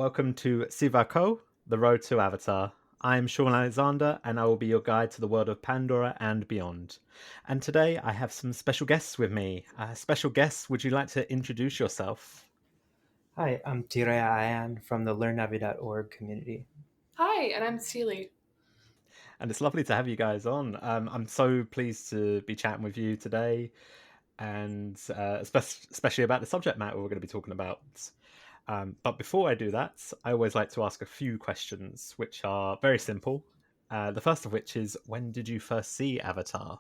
Welcome to Sivako, the road to Avatar. I am Shaun Alexander, and I will be your guide to the world of Pandora and beyond. And today I have some special guests with me. Special guests, would you like to introduce yourself? Hi, I'm Tiraya Ayan from the LearnNavi.org community. Hi, and I'm Seely. And it's lovely to have you guys on. I'm so pleased to be chatting with you today, and especially about the subject matter we're going to be talking about. But before I do that, I always like to ask a few questions, which are very simple. The first of which is, when did you first see Avatar?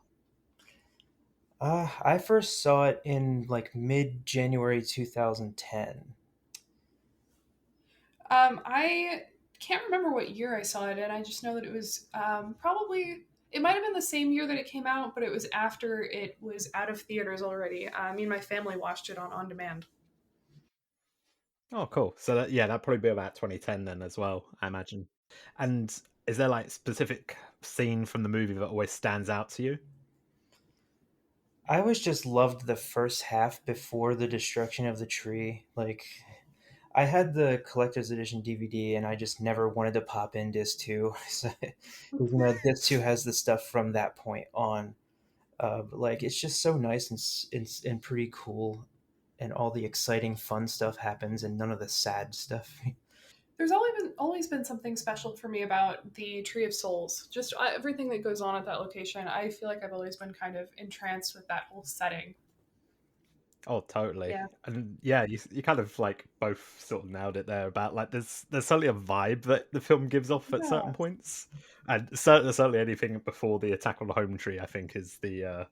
I first saw it in like mid-January 2010. I can't remember what year I saw it in. I just know that it was probably, it might have been the same year that it came out, but it was after it was out of theaters already. Me and my family watched it on demand. Oh, cool. So that'd probably be about 2010 then as well, I imagine. And is there like specific scene from the movie that always stands out to you? I always just loved the first half before the destruction of the tree. Like, I had the collector's edition DVD, and I just never wanted to pop in disc two. So, disc two has the stuff from that point on. But like, it's just so nice and pretty cool, and all the exciting, fun stuff happens, and none of the sad stuff. There's always been something special for me about the Tree of Souls. Just everything that goes on at that location. I feel like I've always been kind of entranced with that whole setting. Oh, totally. Yeah. And yeah, you kind of like both sort of nailed it there about like there's certainly a vibe that the film gives off at certain Yeah. points, and certainly anything before the attack on the home tree, I think, is the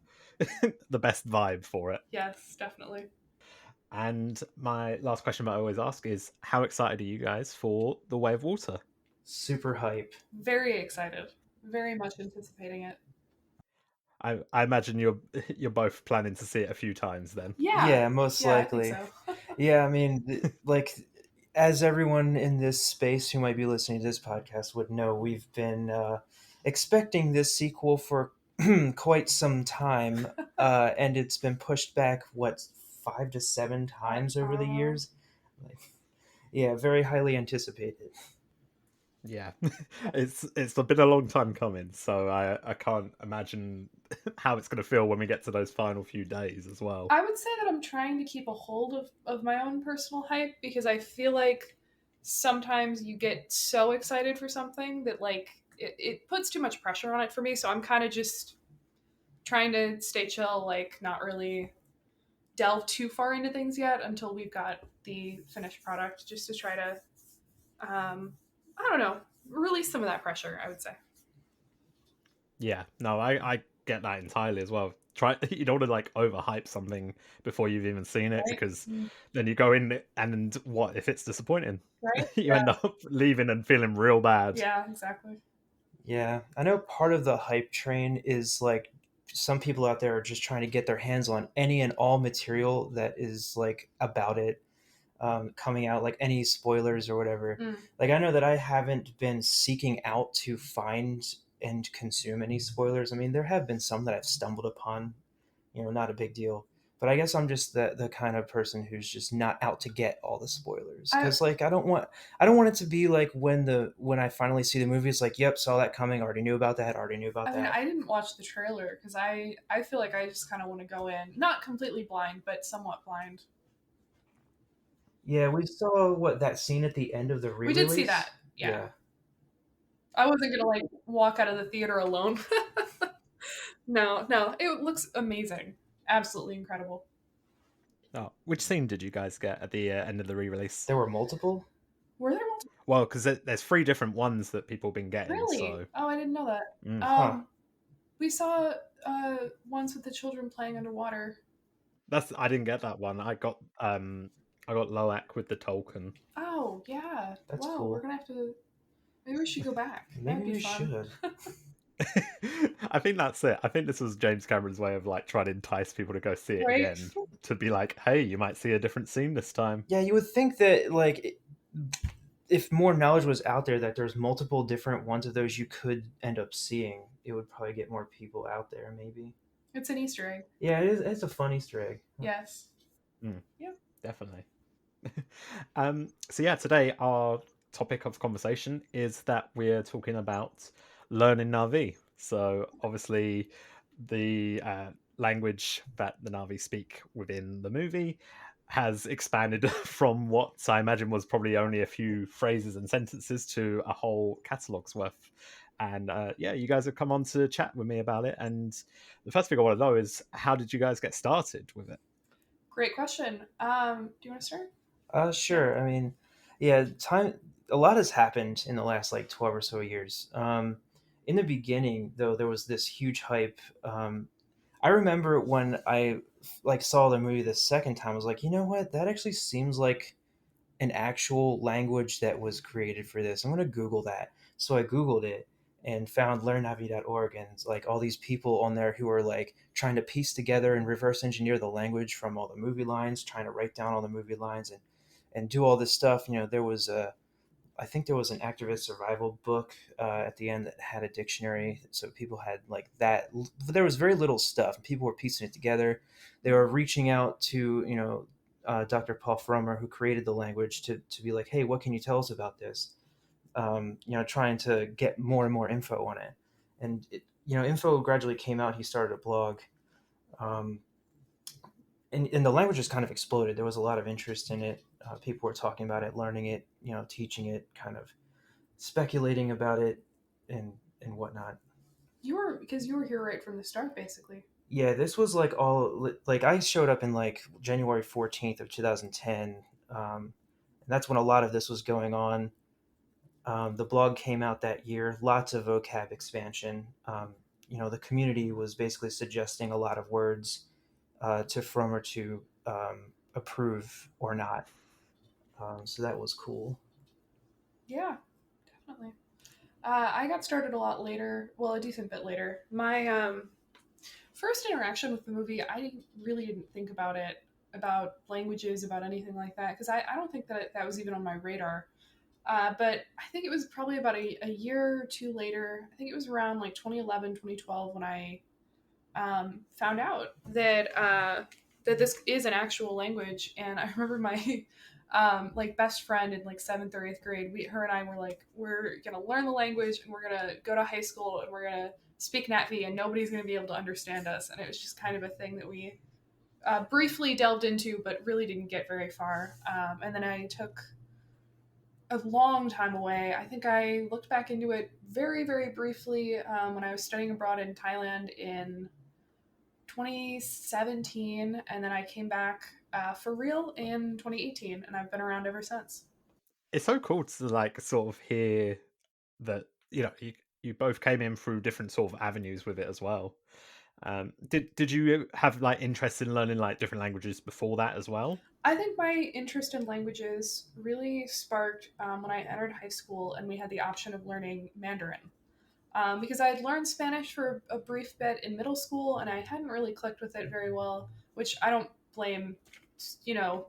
the best vibe for it. Yes, definitely. And my last question that I always ask is, how excited are you guys for The Way of Water? Super hype. Very excited. Very much anticipating it. I imagine you're both planning to see it a few times then. Yeah. Yeah, most Yeah, I think likely. so. Yeah, I mean, like, as everyone in this space who might be listening to this podcast would know, we've been expecting this sequel for quite some time, and it's been pushed back, what, 5 to 7 times over the years? Like, yeah, very highly anticipated. Yeah, it's been a long time coming, so I can't imagine how it's going to feel when we get to those final few days as well. I would say that I'm trying to keep a hold of my own personal hype because I feel like sometimes you get so excited for something that like it puts too much pressure on it for me. So I'm kind of just trying to stay chill, like not really delve too far into things yet until we've got the finished product, just to try to I don't know, release some of that pressure, I would say. Yeah, no, I get that entirely as well. Try you don't want to like overhype something before you've even seen it, Right? because then you go in and what if it's disappointing? Right? You Yeah. end up leaving and feeling real bad. Yeah, exactly. Yeah, I know part of the hype train is like some people out there are just trying to get their hands on any and all material that is like about it coming out, like any spoilers or whatever. Mm. Like, I know that I haven't been seeking out to find and consume any spoilers. I mean, there have been some that I've stumbled upon, not a big deal. But I guess I'm just the kind of person who's just not out to get all the spoilers, I, because like I don't want it to be like when I finally see the movie, it's like, yep, saw that coming, already knew about that, already knew about I mean, that. I didn't watch the trailer because I feel like I just kind of want to go in, not completely blind, but somewhat blind. Yeah, we saw what that scene at the end of the We did see re-release. that. Yeah. Yeah. I wasn't gonna like walk out of the theater alone. No, no, it looks amazing. Absolutely incredible. Oh, which scene did you guys get at the end of the re-release? There were multiple. Were there multiple? Well, because there's three different ones that people have been getting, Really? so Oh, I didn't know that. mm. Huh. We saw ones with the children playing underwater. That's I didn't get that one. I got Loak with the Tolkien. Oh, yeah. That's Wow, we're cool. gonna have to. Maybe we should go back. That'd Maybe be we fun. should. I think that's it. I think this was James Cameron's way of like trying to entice people to go see it Right? again. To be like, hey, you might see a different scene this time. Yeah, you would think that like if more knowledge was out there that there's multiple different ones of those you could end up seeing, it would probably get more people out there. Maybe. It's an Easter egg. Yeah, it is. It's a fun Easter egg. Yes. Mm, Yep. definitely. So yeah, today our topic of conversation is that we're talking about learning Navi. So obviously, the language that the Navi speak within the movie has expanded from what I imagine was probably only a few phrases and sentences to a whole catalogue's worth. And yeah, you guys have come on to chat with me about it. And the first thing I want to know is, how did you guys get started with it? Great question. Do you want to start? Yeah. Sure. I mean, yeah, time. A lot has happened in the last like 12 or so years. In the beginning, though, there was this huge hype. I remember when I like saw the movie the second time, I was like, you know what? That actually seems like an actual language that was created for this. I'm gonna Google that. So I Googled it and found learnnavi.org, and like all these people on there who are like trying to piece together and reverse engineer the language from all the movie lines, trying to write down all the movie lines and do all this stuff. You know, there was a I think there was an activist survival book at the end that had a dictionary, so people had like that. There was very little stuff. People were piecing it together. They were reaching out to Dr. Paul Frommer, who created the language, to be like, hey, what can you tell us about this? Trying to get more and more info on it, and info gradually came out. He started a blog. Um, and the language just kind of exploded. There was a lot of interest in it. People were talking about it, learning it, teaching it, kind of speculating about it, and whatnot. You were here right from the start, basically. Yeah, this was like all like I showed up in like January 14th of 2010, and that's when a lot of this was going on. The blog came out that year. Lots of vocab expansion. The community was basically suggesting a lot of words to Frommer to approve or not. So that was cool. Yeah, definitely. I got started a lot later. Well, a decent bit later. My first interaction with the movie, I really didn't think about it, about languages, about anything like that, because I don't think that that was even on my radar. But I think it was probably about a year or two later. I think it was around like 2011, 2012 when I found out that this is an actual language. And I remember my like best friend in like seventh or eighth grade. Her and I were like, we're gonna learn the language and we're gonna go to high school and we're gonna speak Natvi and nobody's gonna be able to understand us. And it was just kind of a thing that we briefly delved into, but really didn't get very far. And then I took a long time away. I think I looked back into it very, very briefly when I was studying abroad in Thailand in 2017, and then I came back for real in 2018, and I've been around ever since. It's so cool to like sort of hear that you both came in through different sort of avenues with it as well. Did you have like interest in learning like different languages before that as well? I think my interest in languages really sparked when I entered high school and we had the option of learning Mandarin. Because I had learned Spanish for a brief bit in middle school and I hadn't really clicked with it very well, which I don't blame, you know,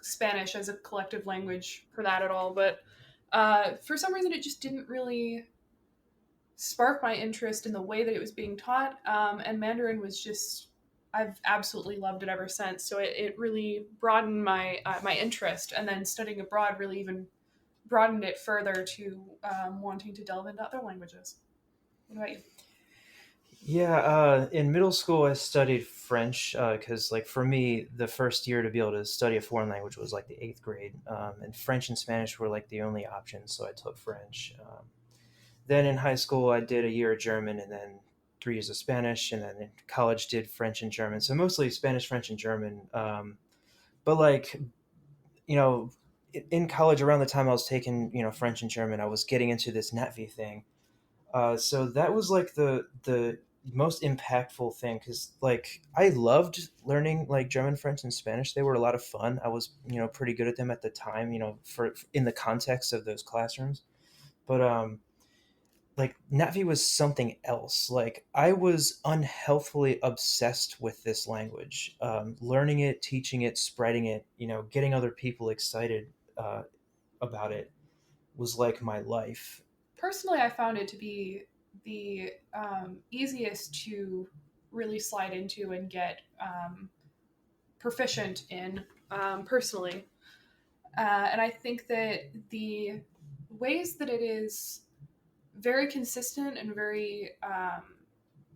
Spanish as a collective language for that at all. But for some reason, it just didn't really spark my interest in the way that it was being taught. And Mandarin was just, I've absolutely loved it ever since. So it really broadened my interest. And then studying abroad really even broadened it further to wanting to delve into other languages. What about you? Yeah, in middle school I studied French because, like, for me, the first year to be able to study a foreign language was like the eighth grade, and French and Spanish were like the only options, so I took French. Then in high school I did a year of German, and then 3 years of Spanish, and then in college did French and German. So mostly Spanish, French, and German. But like you know, in college around the time I was taking French and German, I was getting into this NetV thing. So that was like the most impactful thing because like I loved learning like German, French, and Spanish. They were a lot of fun. I was pretty good at them at the time. For in the context of those classrooms. But like Navi was something else. Like I was unhealthily obsessed with this language, learning it, teaching it, spreading it. Getting other people excited about it was like my life. Personally, I found it to be the easiest to really slide into and get proficient in personally. And I think that the ways that it is very consistent and very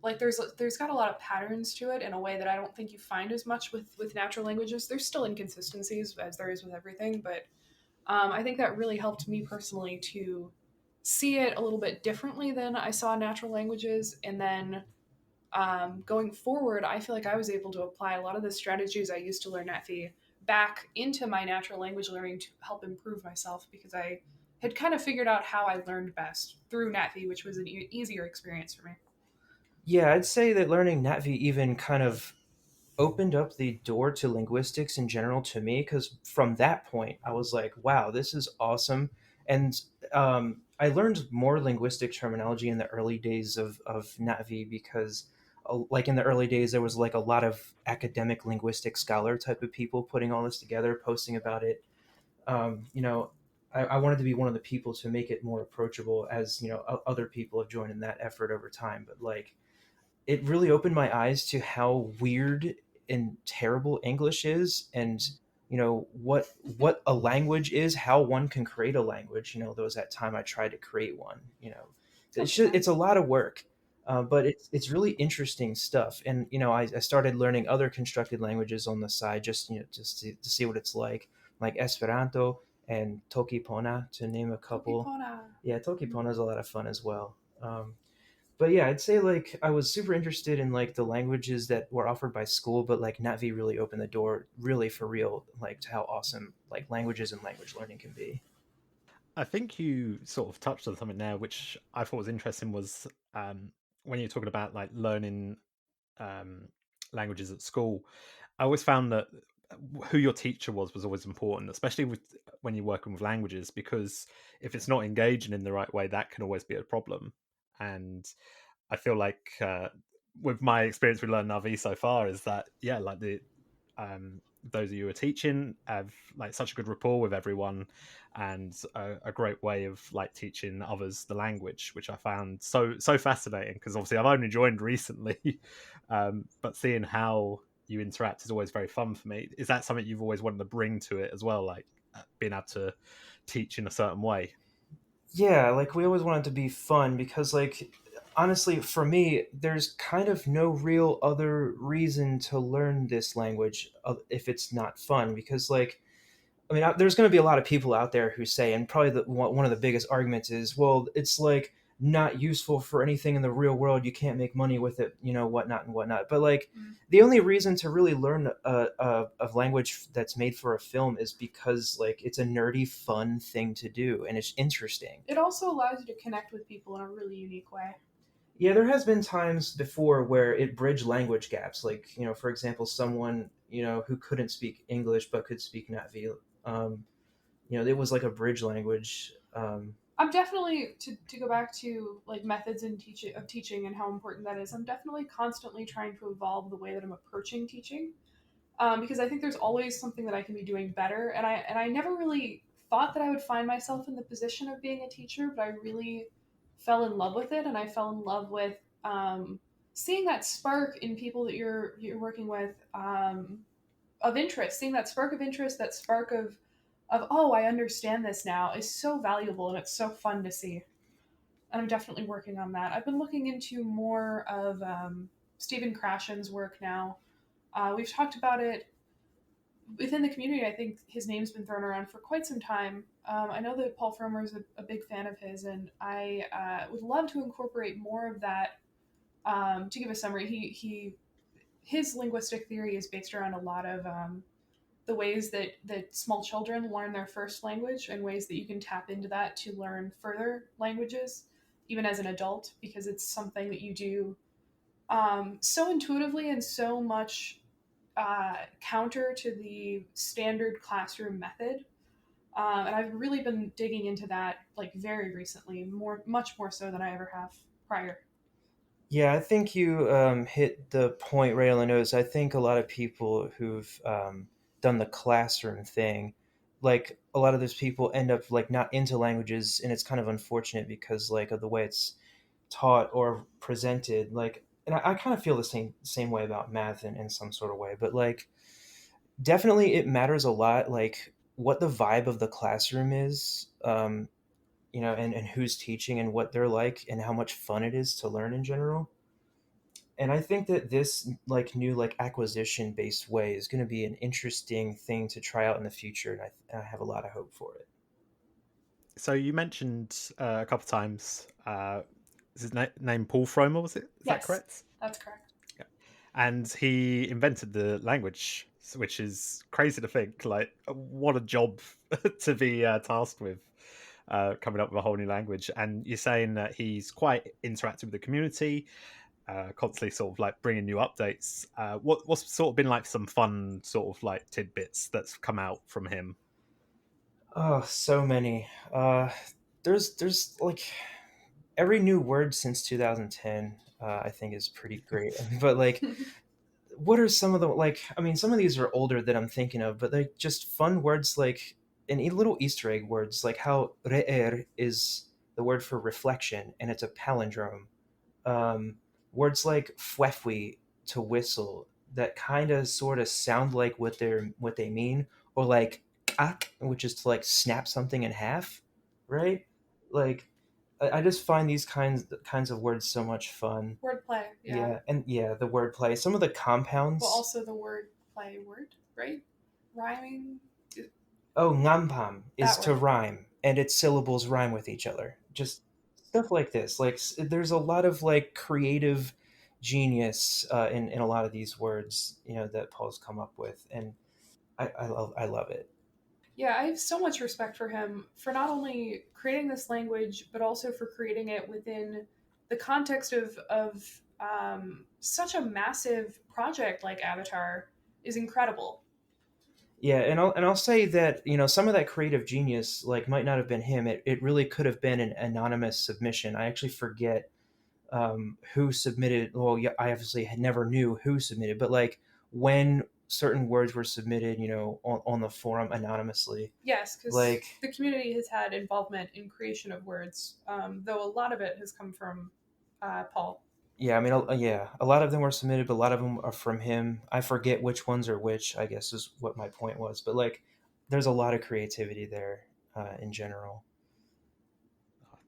like there's got a lot of patterns to it in a way that I don't think you find as much with natural languages. There's still inconsistencies as there is with everything, but I think that really helped me personally to see it a little bit differently than I saw natural languages. And then going forward, I feel like I was able to apply a lot of the strategies I used to learn NetFi back into my natural language learning to help improve myself because I had kind of figured out how I learned best through NetFi, which was an easier experience for me. Yeah, I'd say that learning NetV even kind of opened up the door to linguistics in general to me because from that point I was like, wow, this is awesome. And I learned more linguistic terminology in the early days of NatV because like in the early days there was like a lot of academic linguistic scholar type of people putting all this together, posting about it. You know, I wanted to be one of the people to make it more approachable as, you know, other people have joined in that effort over time. But like it really opened my eyes to how weird and terrible English is, and you know what a language is, how one can create a language. You know, there was that time I tried to create one. You know, Sounds fun. it's a lot of work, but it's really interesting stuff. And you know, I started learning other constructed languages on the side, just you know, just to see what it's like Esperanto and Tokipona, to name a couple. Tokipona. Yeah, Tokipona is a lot of fun as well. But yeah, I'd say like I was super interested in like the languages that were offered by school, but like Natvi really opened the door, really for real, like to how awesome like languages and language learning can be. I think you sort of touched on something there, which I thought was interesting. Was when you're talking about like learning um, languages at school, I always found that who your teacher was always important, especially with when you're working with languages, because if it's not engaging in the right way, that can always be a problem. And I feel like with my experience with Learn Navi so far is that yeah, like those of you who are teaching have like such a good rapport with everyone, and a great way of like teaching others the language, which I found so fascinating because obviously I've only joined recently, but seeing how you interact is always very fun for me. Is that something you've always wanted to bring to it as well, like being able to teach in a certain way? Yeah, like we always want it to be fun because like honestly for me there's kind of no real other reason to learn this language if it's not fun because like I mean, there's going to be a lot of people out there who say, and probably one of the biggest arguments is, well, it's like not useful for anything in the real world. You can't make money with it, you know, whatnot and whatnot. But like, Mm. the only reason to really learn a language that's made for a film is because like it's a nerdy, fun thing to do, and it's interesting. It also allows you to connect with people in a really unique way. Yeah, there has been times before where it bridged language gaps. Like, you know, for example, someone you know who couldn't speak English but could speak Na'vi. Um, you know, it was like a bridge language. I'm definitely to go back to like methods in teaching and how important that is. I'm definitely constantly trying to evolve the way that I'm approaching teaching because I think there's always something that I can be doing better. And I never really thought that I would find myself in the position of being a teacher, but I really fell in love with it, and I fell in love with seeing that spark in people that you're working with of interest, seeing that spark of interest, that spark of oh, I understand this now is so valuable and it's so fun to see. And I'm definitely working on that. I've been looking into more of Stephen Krashen's work now. We've talked about it within the community. I think his name's been thrown around for quite some time. I know that Paul Fromer is a big fan of his, and I would love to incorporate more of that. To give a summary, his linguistic theory is based around a lot of the ways that small children learn their first language and ways that you can tap into that to learn further languages, even as an adult, because it's something that you do so intuitively and so much counter to the standard classroom method. And I've really been digging into that like very recently, much more so than I ever have prior. Yeah, I think you hit the point right on the nose. I think a lot of people who've done the classroom thing, like a lot of those people end up like not into languages, and it's kind of unfortunate because like of the way it's taught or presented. Like, and I kind of feel the same way about math in some sort of way, but like definitely it matters a lot. Like what the vibe of the classroom is, and who's teaching and what they're like and how much fun it is to learn in general. And I think that this like new like acquisition based way is going to be an interesting thing to try out in the future, and I have a lot of hope for it. So you mentioned a couple of times. Is his name Paul Fromer? Was it? Is that Yes, correct? that's correct. Yeah. And he invented the language, which is crazy to think. Like, what a job to be tasked with, coming up with a whole new language. And you're saying that he's quite interactive with the community, constantly sort of like bringing new updates. What's sort of been like some fun sort of like tidbits that's come out from him? Oh, so many. There's like every new word since 2010. I think is pretty great. But like, what are some of the like? I mean, some of these are older that I'm thinking of, but they're just fun words like and little Easter egg words like how re'er is the word for reflection, and it's a palindrome. um, Words like fwefwi, to whistle, that kind of sort of sound like what they mean, or like ak, which is to like snap something in half, right? Like I just find these kinds of words so much fun. Wordplay, yeah. Yeah, and yeah, the wordplay, some of the Well, compounds. also the word play word, right? Rhyming, Oh, ngampam is that to word. rhyme, and its syllables rhyme with each other. Just stuff like this. Like there's a lot of like creative genius in a lot of these words, that Paul's come up with, and I love it. Yeah, I have so much respect for him for not only creating this language, but also for creating it within the context of such a massive project like Avatar is incredible. Yeah, and I'll say that some of that creative genius like might not have been him. It really could have been an anonymous submission. I actually forget who submitted. Well, yeah, I obviously never knew who submitted, but like when certain words were submitted, on the forum anonymously, Yes, because like the community has had involvement in creation of words, though a lot of it has come from Paul. yeah, I mean, yeah, a lot of them were submitted, but a lot of them are from him. I forget which ones are which. I guess is what my point was, but like, there's a lot of creativity there in general.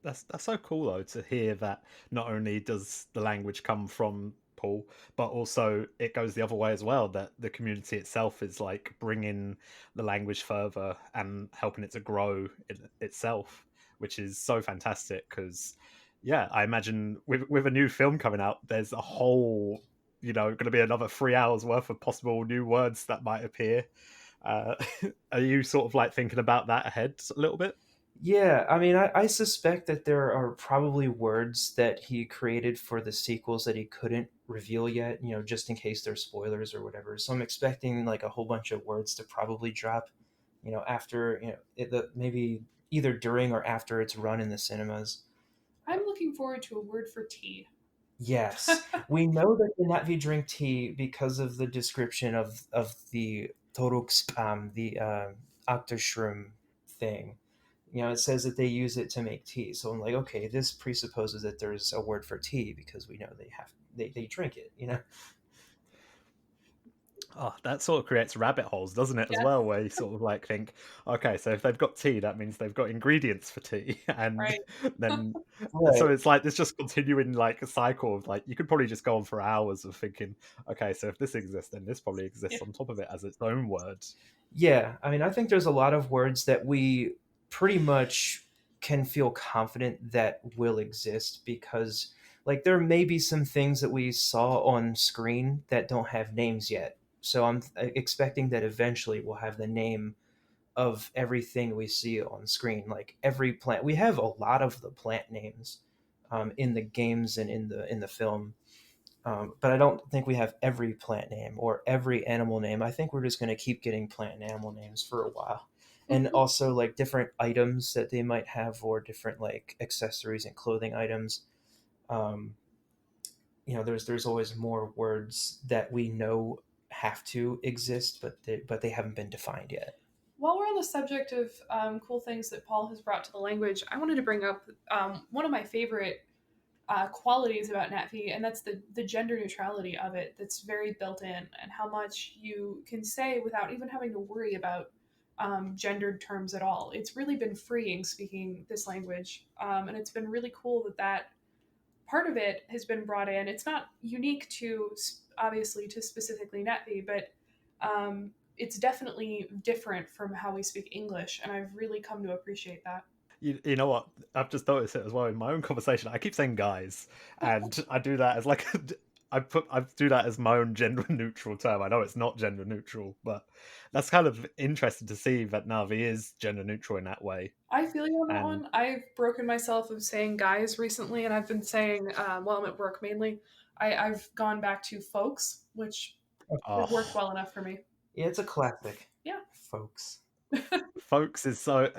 That's so cool though to hear that not only does the language come from Paul, but also it goes the other way as well. That the community itself is like bringing the language further and helping it to grow itself, which is so fantastic. Because yeah, I imagine with a new film coming out, there's a whole going to be another 3 hours worth of possible new words that might appear. Uh, are you sort of like thinking about that ahead a little bit? Yeah, I mean, I suspect that there are probably words that he created for the sequels that he couldn't reveal yet, just in case they're spoilers or whatever. So I'm expecting like a whole bunch of words to probably drop, after, maybe either during or after its run in the cinemas. I'm looking forward to a word for tea. Yes, we know that the Na'vi drink tea because of the description of the Torux, the Octashroom thing. It says that they use it to make tea. So I'm like, okay, this presupposes that there's a word for tea because we know they drink it. Oh, that sort of creates rabbit holes, doesn't it, as Yes, well? Where you sort of like think, okay, so if they've got tea, that means they've got ingredients for tea, and right. then so Right. it's like this just continuing like a cycle of like you could probably just go on for hours of thinking, okay, so if this exists, then this probably Yeah. exists on top of it as its own word. Yeah, I mean, I think there's a lot of words that we pretty much can feel confident that will exist because, like, there may be some things that we saw on screen that don't have names yet. So I'm expecting that eventually we'll have the name of everything we see on screen. Like every plant, we have a lot of the plant names in the games and in the film. But I don't think we have every plant name or every animal name. I think we're just going to keep getting plant and animal names for a while. And also like different items that they might have or different like accessories and clothing items. Um, there's always more words that we know have to exist, but they haven't been defined yet. While we're on the subject of cool things that Paul has brought to the language, I wanted to bring up one of my favorite qualities about NatV, and that's the gender neutrality of it. That's very built in, and how much you can say without even having to worry about gendered terms at all. It's really been freeing speaking this language, and it's been really cool that that part of it has been brought in. It's not unique to obviously to specifically Netvi, but it's definitely different from how we speak English, and I've really come to appreciate that. You know what? I've just noticed it as well in my own conversation. I keep saying guys, and I do that as like I do that as my own gender neutral term. I know it's not gender neutral, but that's kind of interesting to see that Navi is gender neutral in that way. I feel you on that And one. I've broken myself of saying guys recently, and I've been saying, while I'm at work mainly, I've gone back to folks, which has worked oh, well enough for me. Yeah, it's a classic. Yeah. Folks. folks is so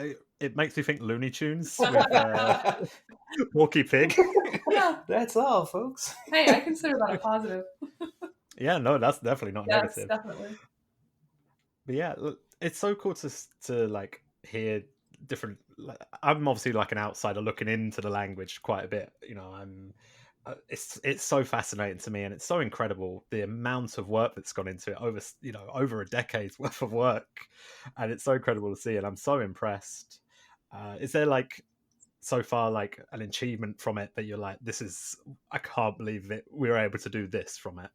it makes me think Looney Tunes with Porky Pig. Yeah. That's all, folks. Hey, I consider that a positive. Yeah, no, that's definitely not Yes, negative. definitely. But yeah, look, it's so cool to like hear different. Like, I'm obviously like an outsider looking into the language quite a bit. You know, I'm. It's so fascinating to me, and it's so incredible the amount of work that's gone into it over over a decade's worth of work, and it's so incredible to see, and I'm so impressed. Is there like so far like an achievement from it that you're like, this is I can't believe that we were able to do this from it?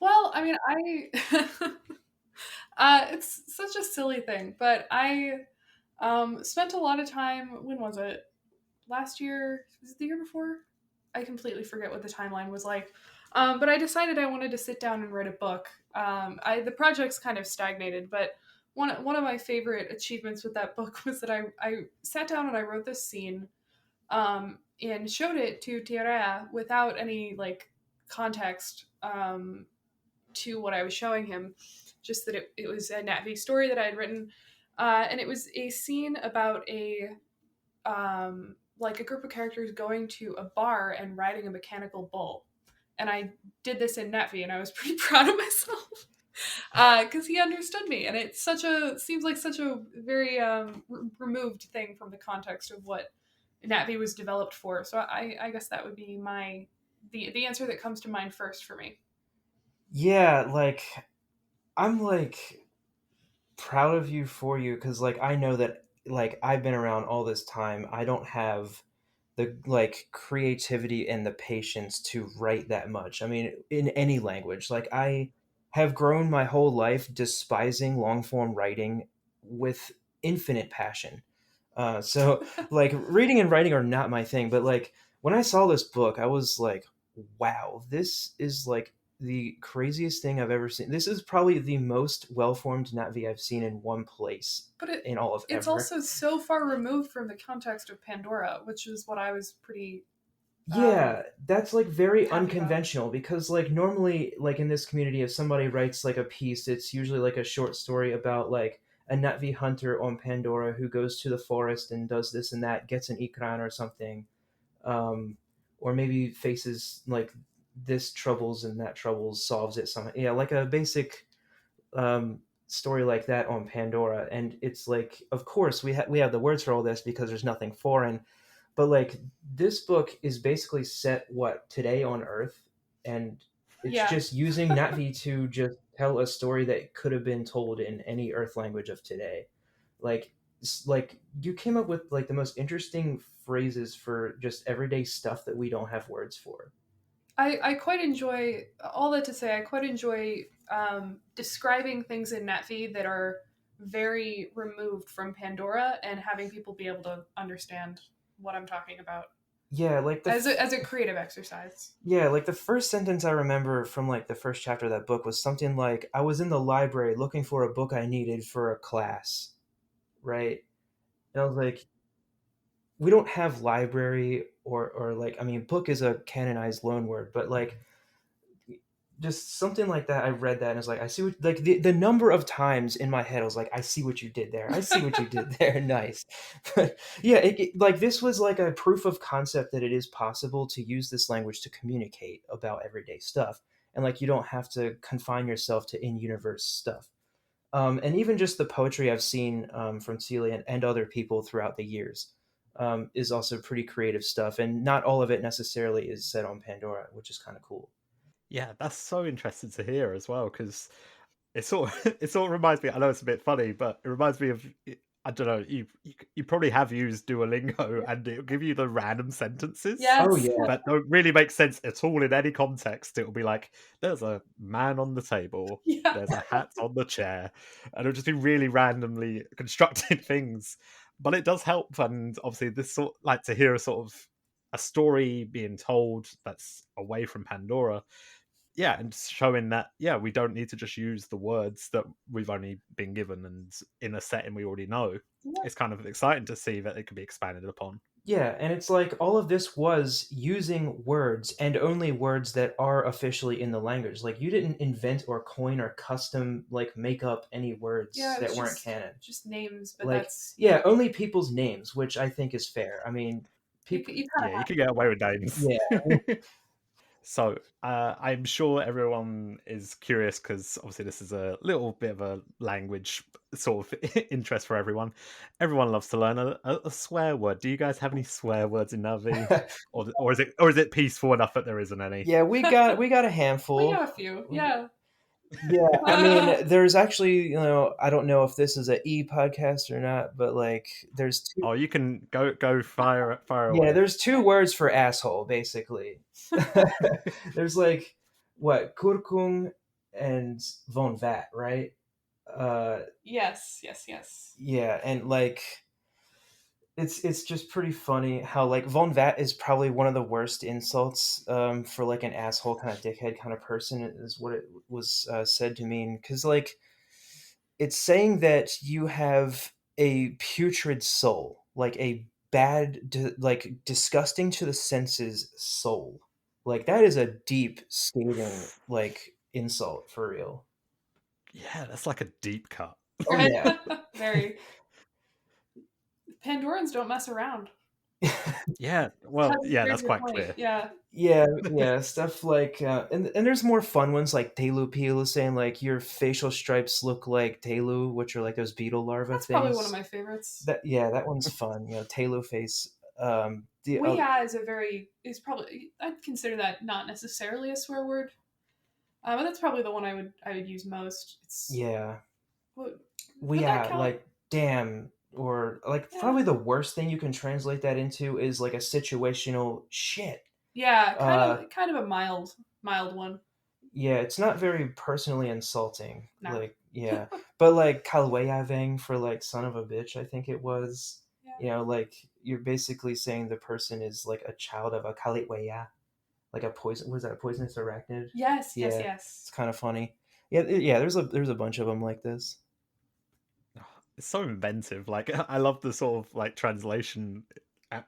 Well, I mean, I it's such a silly thing, but I spent a lot of time. When was it? Last year? Was it the year before? I completely forget what the timeline was like. But I decided I wanted to sit down and write a book. The project's kind of stagnated, but one of my favorite achievements with that book was that I sat down and I wrote this scene, and showed it to Tierra without any like context, to what I was showing him. Just that it was a Nat story that I had written, and it was a scene about a like a group of characters going to a bar and riding a mechanical bull. And I did this in Netvi, and I was pretty proud of myself because he understood me. And it's seems like such a very removed thing from the context of what Netvi was developed for. So I guess that would be the answer that comes to mind first for me. Yeah, like I'm like proud of you for you because like I know that like I've been around all this time. I don't have the like creativity and the patience to write that much. I mean, in any language. Like I have grown my whole life despising long form writing with infinite passion. So like reading and writing are not my thing, but like when I saw this book, I was like, wow, this is like the craziest thing I've ever seen. This is probably the most well-formed Na'vi I've seen in one place But in all of it's ever. also so far removed from the context of Pandora, which is what I was pretty Yeah, that's like very happy about. unconventional because like normally like in this community if somebody writes like a piece, it's usually like a short story about like a Na'vi hunter on Pandora who goes to the forest and does this and that, gets an ikran or something, um, or maybe faces like this troubles and that troubles, solves it somehow. Yeah, like a basic story like that on Pandora. And it's like, of course, we have the words for all this because there's nothing foreign. But like this book is basically set what today on Earth, and it's Yeah. just using Natvi to just tell a story that could have been told in any Earth language of today. Like like you came up with like the most interesting phrases for just everyday stuff that we don't have words for. I quite enjoy all that to say. I quite enjoy describing things in Netvi that are very removed from Pandora and having people be able to understand what I'm talking about Yeah, like as a creative exercise. yeah, like the first sentence I remember from like the first chapter of that book was something like I was in the library looking for a book I needed for a class, right? And I was like, we don't have library or like I mean book is a canonized loan word, but like just something like that. I read that and I was like, I see what like the number of times in my head I was like, I see what you did there. I see what you did there. Nice. But yeah, like this was like a proof of concept that it is possible to use this language to communicate about everyday stuff. And like you don't have to confine yourself to in-universe stuff. And even just the poetry I've seen from Celia and other people throughout the years is also pretty creative stuff. And not all of it necessarily is set on Pandora, which is kind of cool. Yeah, that's so interesting to hear as well because it sort of reminds me. I know it's a bit funny, but it reminds me of. I don't know. You probably have used Duolingo, and it'll give you the random sentences Oh Yes. yeah. that don't really make sense at all in any context. It'll be like, "There's a man on the table. Yeah. There's a hat on the chair," and it'll just be really randomly constructed things. But it does help, and obviously, this sort like to hear a sort of a story being told that's away from Pandora, yeah, and showing that yeah, we don't need to just use the words that we've only been given and in a setting we already know. Yeah. It's kind of exciting to see that it can be expanded upon. Yeah, and it's like all of this was using words and only words that are officially in the language. Like you didn't invent or coin or custom like make up any words Yeah, that it's weren't canon. just names, but Like that's yeah, only people's names, which I think is fair. I mean, people you kind Yeah, you can get away with names. yeah. So I'm sure everyone is curious because obviously this is a little bit of a language sort of interest for everyone. Everyone loves to learn a swear word. Do you guys have any swear words in Navi, or is it peaceful enough that there isn't any? Yeah, we got a we handful. have a few. Yeah. Yeah, I mean, there's actually, I don't know if this is a podcast or not, but like, there's two. Oh, you can go fire Yeah, away. there's two words for asshole, basically. There's like what kurkung and von vat, right? Yes, yes, yes. Yeah, and like it's just pretty funny how like von vat is probably one of the worst insults for like an asshole kind of dickhead kind of person is what it was said to mean because like it's saying that you have a putrid soul, like a like disgusting to the senses soul. Like that is a deep, scathing, like insult for real. Yeah, that's like a deep cut. Oh Right? yeah. Very. Pandorans don't mess around. Yeah, well, That's a yeah, very that's good quite point. clear. Yeah. Yeah, stuff like and there's more fun ones like Telu Pilu saying like your facial stripes look like Telu, which are like those beetle larva That's things. probably one of my favorites. That one's fun. Telu face. The Weeha is probably I'd consider that not necessarily a swear word. But that's probably the one I would use most. It's yeah. would We that count? like damn or like Yeah. probably the worst thing you can translate that into is like a situational shit. Yeah, kind of a mild one. Yeah, it's not very personally insulting. No. Like yeah, but like kalweyaveng for like son of a bitch, I think it was. Yeah. Like you're basically saying the person is like a child of a kalitweya, like a poison. Was that a poisonous arachnid? Yes, Yeah, yes, it's yes. kind of funny. Yeah. There's a bunch of them like this. It's so inventive. Like I love the sort of like translation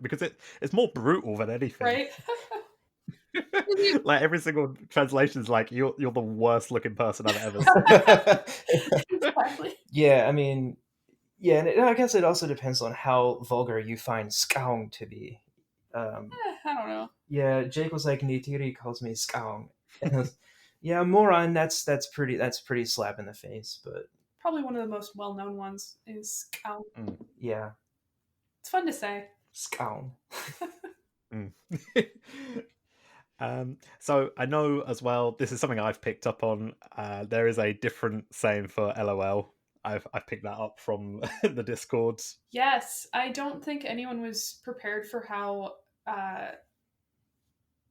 because it's more brutal than anything. Right? Like every single translation is like you're the worst looking person I've ever seen. Exactly. Yeah, I mean, yeah, and I guess it also depends on how vulgar you find skaung to be. I don't know. Yeah, Jake was like, Nitiri calls me skaung. And I was, yeah, moron, that's pretty slap in the face, but Probably one of the most well-known ones is Scout. yeah, It's fun to say. skaung. Mm. So I know as well. This is something I've picked up on. There is a different saying for LOL. I've picked that up from the Discord. Yes, I don't think anyone was prepared for how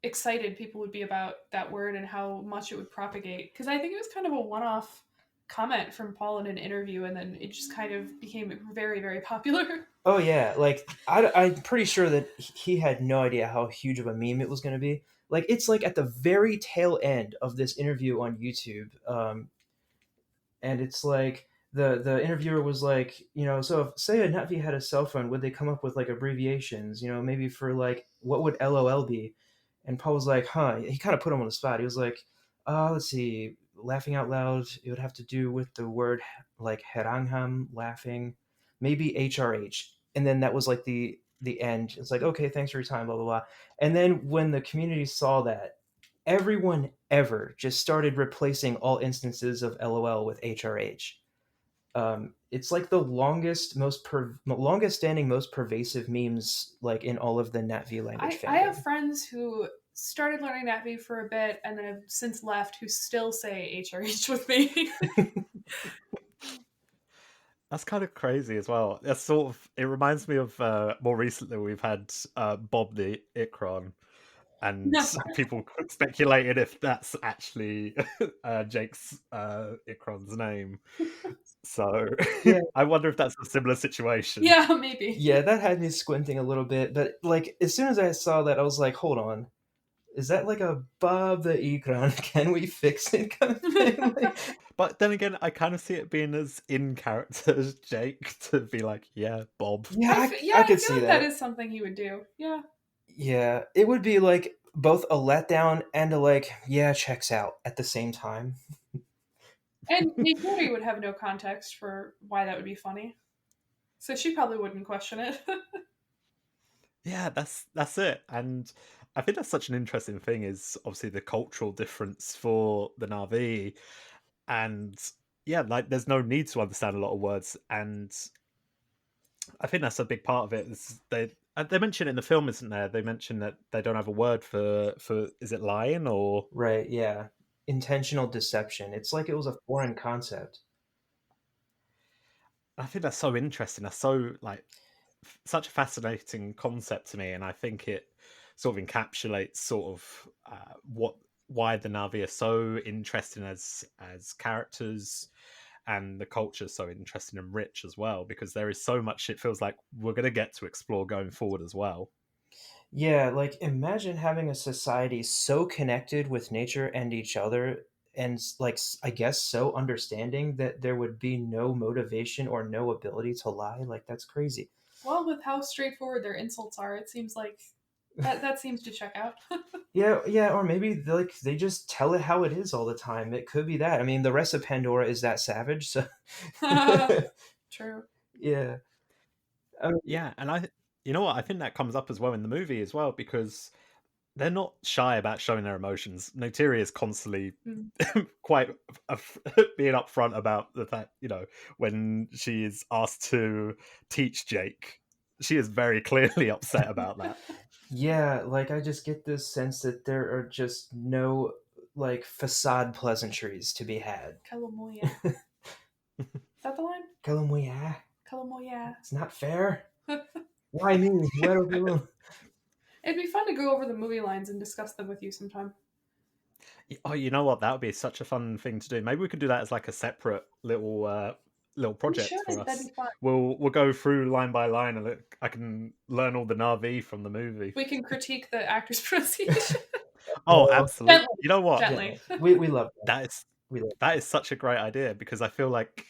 excited people would be about that word and how much it would propagate. Because I think it was kind of a one-off comment from Paul in an interview, and then it just kind of became very, very popular. Oh yeah, like I'm pretty sure that he had no idea how huge of a meme it was going to be. Like it's like at the very tail end of this interview on YouTube, and it's like the interviewer was like, so if say a Nutvi had a cell phone, would they come up with like abbreviations? Maybe for like what would LOL be? And Paul was like, huh. He kind of put him on the spot. He was like, let's see, laughing out loud. It would have to do with the word like herangham, laughing, maybe HRH. And then that was like the end. It's like, okay, thanks for your time, blah blah blah. And then when the community saw that, everyone ever just started replacing all instances of LOL with HRH. It's like the longest standing, most pervasive memes like in all of the NatV language fandom. I have friends who started learning Navi for a bit and then have since left who still say HRH with me. That's kind of crazy as well. That's sort of, it reminds me of more recently we've had Bob the Ikron, and people speculated if that's actually Jake's Ikron's name. So Yeah. I wonder if that's a similar situation. Yeah, maybe. Yeah, that had me squinting a little bit, but like as soon as I saw that, I was like, hold on. Is that like a Bob the Ekron? Can we fix it kind of thing? Like, But then again, I kind of see it being as in character as Jake to be like, yeah, Bob. yeah, Yeah, I I could feel see like that that. is something he would do. Yeah. Yeah, it would be like both a letdown and a like, yeah, checks out at the same time. And Midori would have no context for why that would be funny. So she probably wouldn't question it. Yeah, that's it. And I think that's such an interesting thing is obviously the cultural difference for the Na'vi. And yeah, like there's no need to understand a lot of words. And I think that's a big part of it. Is they mention it in the film, isn't there? They mention that they don't have a word for is it lying or Right, yeah. Intentional deception. It's like it was a foreign concept. I think that's so interesting. That's so like such a fascinating concept to me, and I think it sort of encapsulates sort of what why the Navi are so interesting as characters, and the culture is so interesting and rich as well. Because there is so much it feels like we're going to get to explore going forward as well. Yeah, like imagine having a society so connected with nature and each other and I guess so understanding that there would be no motivation or no ability to lie. Like that's crazy. Well, with how straightforward their insults are, it seems like that seems to check out. Yeah, yeah, or maybe they just tell it how it is all the time. It could be that. I mean, the rest of Pandora is that savage, so True. yeah. I mean, Yeah, and you know what, I think that comes up as well in the movie as well because they're not shy about showing their emotions. Notiri is constantly Mm. quite being upfront about the fact, when she is asked to teach Jake, she is very clearly upset about that. yeah, like I just get this sense that there are just no like facade pleasantries to be had. Kalamoya. Is that the line? Kalamuya, Kalamoya. it's not fair. Why me? Why don't you? It'd be fun to go over the movie lines and discuss them with you sometime. Oh, you know what? That would be such a fun thing to do. Maybe we could do that as like a separate little We project should. for That'd us. be fun. We'll go through line by line, and I can learn all the Navi from the movie. We can critique the actor's pronunciation. Oh, No, absolutely. Gently. You know what? Gently. yeah, we love that. That is We love. that is such a great idea because I feel like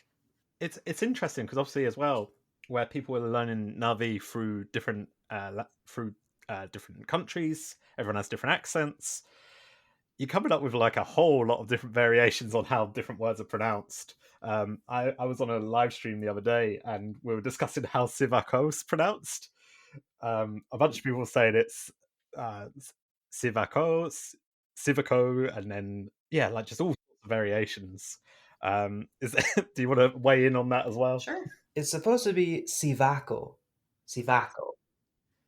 it's interesting because obviously as well where people are learning Navi through different countries, everyone has different accents. You're coming up with like a whole lot of different variations on how different words are pronounced. I was on a live stream the other day and we were discussing how Sivako is pronounced. A bunch of people were saying it's uh, Sivako, Sivako, and then yeah, like just all sorts of variations. Do you want to weigh in on that as well? Sure. It's supposed to be Sivako, Sivako.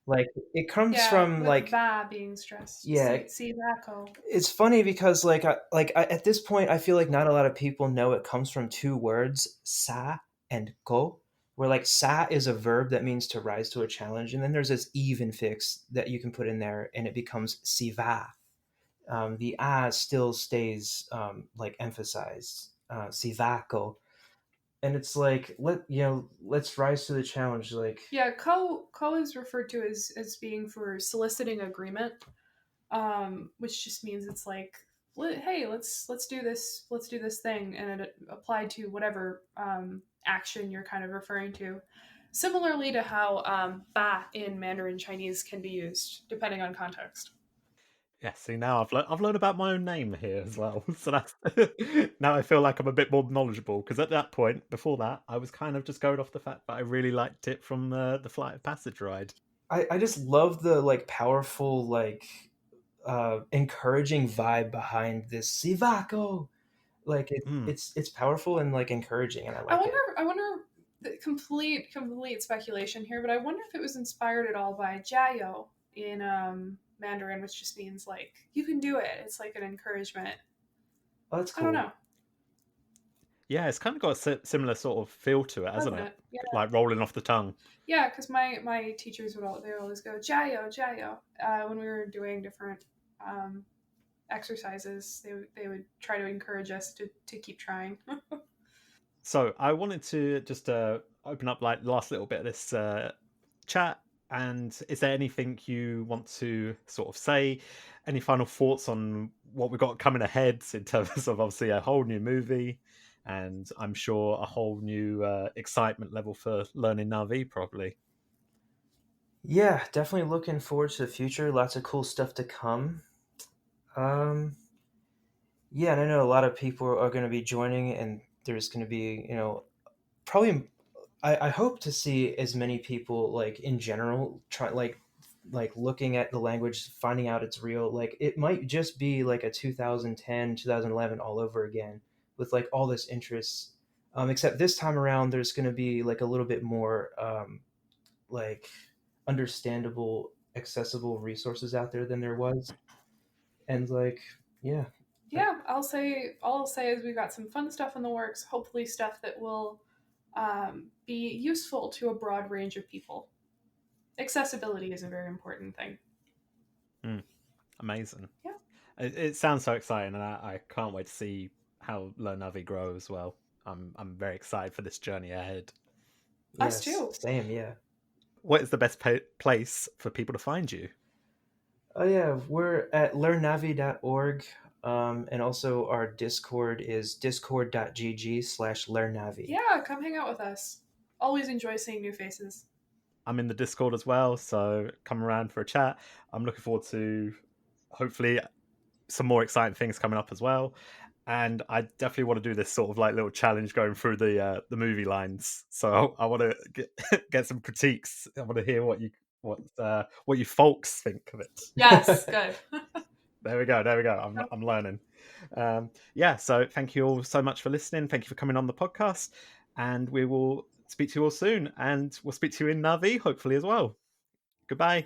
Like it comes Yeah, from with like va being stressed. yeah. Sivako. It's funny because at this point I feel like not a lot of people know it comes from two words, sa and ko, where like sa is a verb that means to rise to a challenge, and then there's this even fix that you can put in there, and it becomes siva. The a still stays like emphasized, sivako, and it's like let's rise to the challenge. Like Yeah, ko is referred to as being for soliciting agreement, which just means it's like, hey, let's do this thing, and it applied to whatever action you're kind of referring to. Similarly to how ba in Mandarin Chinese can be used depending on context. Yeah, see now I've learned about my own name here as well. So that's now I feel like I'm a bit more knowledgeable because at that point, before that, I was kind of just going off the fact that I really liked it from the Flight of Passage ride. I just love the like powerful like encouraging vibe behind this Sivako. Like Mm. it's powerful and like encouraging, and I I like wonder. it. I wonder. Complete speculation here, but I wonder if it was inspired at all by Jiayo in Mandarin, which just means like you can do it. It's like an encouragement. Oh, that's I don't cool. know. Yeah, it's kind of got a similar sort of feel to it, hasn't Doesn't it? it? Yeah. Like rolling off the tongue. Yeah, because my teachers they would always go jayo jayo when we were doing different exercises. They would try to encourage us to keep trying. So I wanted to just open up like the last little bit of this chat. And is there anything you want to sort of say? Any final thoughts on what we've got coming ahead in terms of obviously a whole new movie, and I'm sure a whole new excitement level for learning Navi probably. Yeah, definitely looking forward to the future. Lots of cool stuff to come. Um, yeah, and I know a lot of people are going to be joining, and there's going to be, probably. I hope to see as many people like in general try like looking at the language, finding out it's real. Like it might just be like a 2010, 2011 all over again with like all this interest. Except this time around, there's going to be like a little bit more like understandable, accessible resources out there than there was, and like yeah, Yeah, all I'll say is we've got some fun stuff in the works. Hopefully, stuff that will be useful to a broad range of people. Accessibility is a very important thing. Mm, amazing. Yeah, It sounds so exciting, and I can't wait to see how Learn Navi grow as well. I'm very excited for this journey ahead. us yes, too. same, yeah. What is the best place for people to find you? Oh yeah, we're at learnnavi.org. And also our Discord is discord.gg/learnnavi. Yeah, come hang out with us. Always enjoy seeing new faces. I'm in the Discord as well, so come around for a chat. I'm looking forward to hopefully some more exciting things coming up as well. And I definitely want to do this sort of like little challenge going through the movie lines. So I want to get some critiques. I want to hear what you folks think of it. Yes, good. There we go. There we go. I'm learning. Yeah. So thank you all so much for listening. Thank you for coming on the podcast, and we will speak to you all soon. And we'll speak to you in Navi hopefully as well. Goodbye.